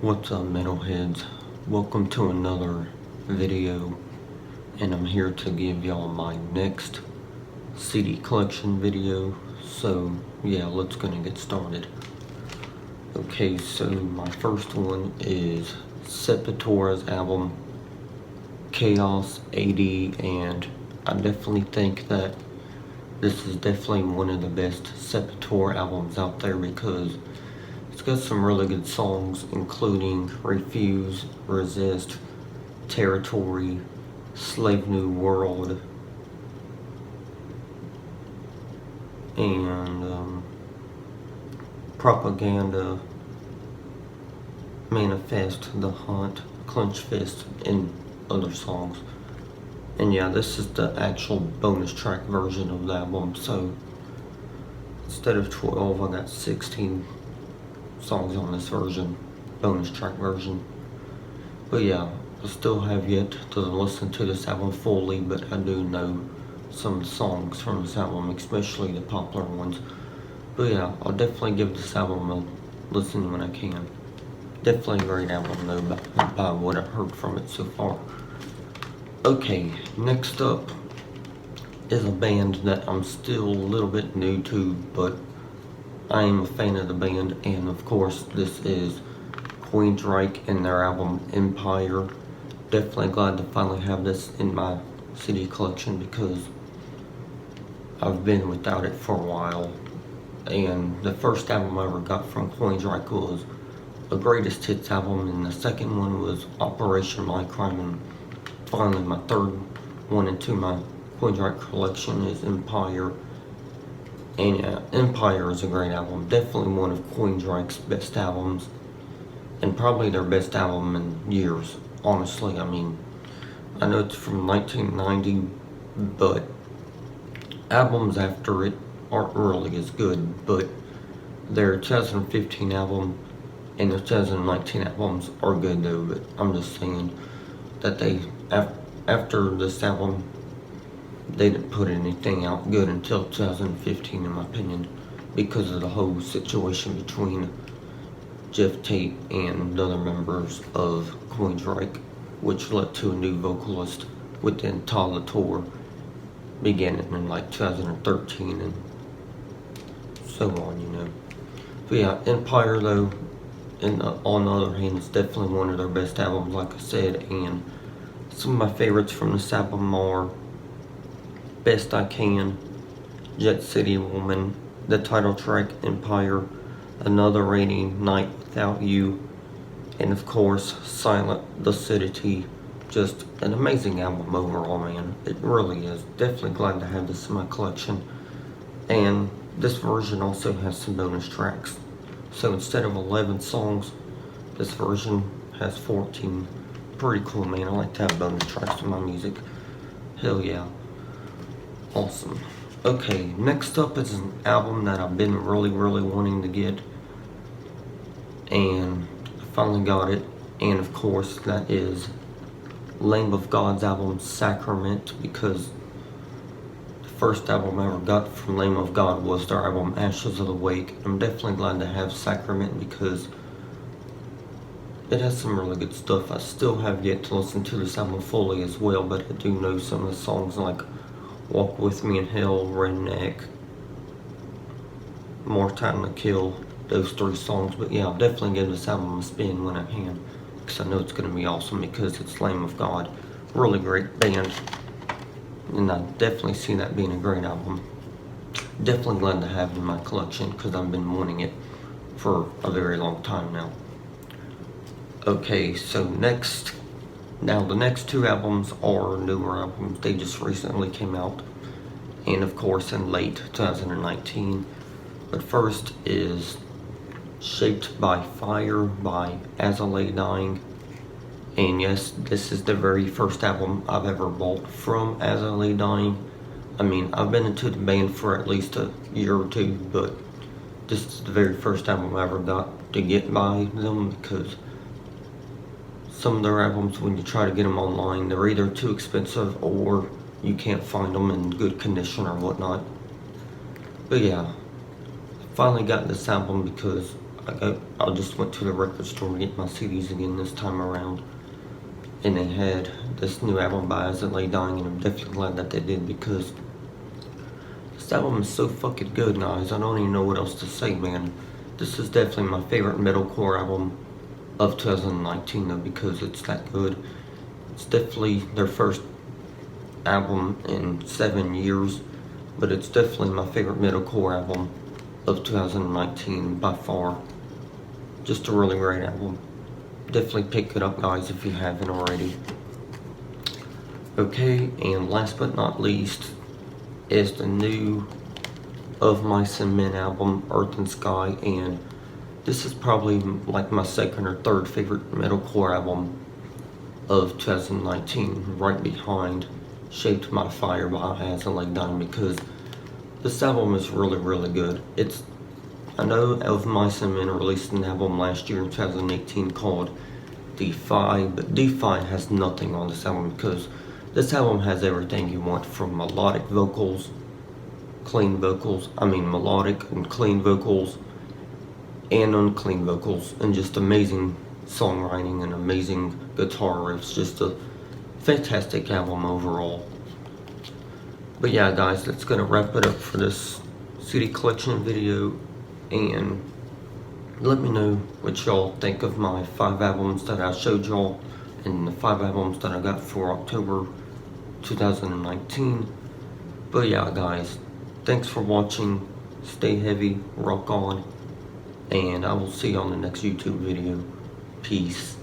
What's up, metalheads? Welcome to another video, and I'm here to give y'all my next CD collection video. So yeah, let's get started. Okay, so my first one is Sepultura's album Chaos AD, and I definitely think that this is definitely one of the best Sepultura albums out there because it's got some really good songs, including Refuse, Resist, Territory, Slave New World, and Propaganda, Manifest, The Hunt, Clench Fist, and other songs. And yeah, this is the actual bonus track version of the album, so instead of 12, I got 16 songs on this version, bonus track version. But yeah, I still have yet to listen to this album fully, but I do know some of the songs from this album, especially the popular ones. But yeah, I'll definitely give this album a listen when I can. Definitely a great album though, by what I've heard from it so far. Okay, next up is a band that I'm still a little bit new to, but I am a fan of the band, and of course this is Queensryche and their album Empire. Definitely glad to finally have this in my CD collection because I've been without it for a while. And the first album I ever got from Queensryche was a greatest hits album, and the second one was Operation My Crime, and finally my third one into my Queensryche collection is Empire. And yeah, Empire is a great album, definitely one of Queensryche's best albums, and probably their best album in years, honestly. I mean, I know it's from 1990, but albums after it aren't really as good, but their 2015 album and their 2019 albums are good though. But I'm just saying that after this album, they didn't put anything out good until 2015, in my opinion, because of the whole situation between Jeff Tate and the other members of Queensryche, which led to a new vocalist within Tyler Tour beginning in like 2013 and so on, But yeah, Empire though, on the other hand, is definitely one of their best albums, like I said, and some of my favorites from this album are Best I Can, Jet City Woman, the title track Empire, Another Rainy Night Without You, and of course Silent Lucidity. Just an amazing album overall, man. It really is. Definitely glad to have this in my collection. And this version also has some bonus tracks. So instead of 11 songs, this version has 14. Pretty cool, man. I like to have bonus tracks in my music. Hell yeah. Awesome. Okay, next up is an album that I've been really wanting to get, and I finally got it. And of course that is Lamb of God's album Sacrament, because the first album I ever got from Lamb of God was their album Ashes of the Wake. I'm definitely glad to have Sacrament because it has some really good stuff. I still have yet to listen to this album fully as well, but I do know some of the songs like Walk With Me in Hell, Redneck, More Time to Kill, those 3 songs. But yeah, I'll definitely give this album a spin when I can, because I know it's going to be awesome because it's Lamb of God. Really great band, and I definitely see that being a great album. Definitely glad to have it in my collection because I've been wanting it for a very long time now. Okay, so the next 2 albums are newer albums. They just recently came out, and of course in late 2019. But first is Shaped by Fire by As I Lay Dying. And yes, this is the very first album I've ever bought from As I Lay Dying. I mean, I've been into the band for at least a year or 2, but this is the very first album I ever got to get by them, because some of their albums, when you try to get them online, they're either too expensive or you can't find them in good condition or whatnot. But yeah, I finally got this album because I just went to the record store to get my CDs again this time around, and they had this new album by As It Lay Dying, and I'm definitely glad that they did, because this album is so fucking good, guys. I don't even know what else to say, man. This is definitely my favorite metalcore album of 2019, though, because it's that good. It's definitely their first album in 7 years, but it's definitely my favorite metalcore album of 2019 by far. Just a really great album. Definitely pick it up, guys, if you haven't already. Okay, and last but not least is the new Of Mice and Men album, Earth and Sky, and this is probably like my second or third favorite metalcore album of 2019, right behind Shaped by Fire by As It Lay Dying, because this album is really, really good. I know Of Mice and Men released an album last year in 2018 called Defy, but Defy has nothing on this album, because this album has everything you want, from melodic vocals, melodic and clean vocals, and unclean vocals, and just amazing songwriting and amazing guitar riffs. Just a fantastic album overall. But yeah, guys, that's gonna wrap it up for this CD collection video, and let me know what y'all think of my 5 albums that I showed y'all, and the 5 albums that I got for October 2019. But yeah, guys, thanks for watching. Stay heavy, rock on, and I will see you on the next YouTube video. Peace.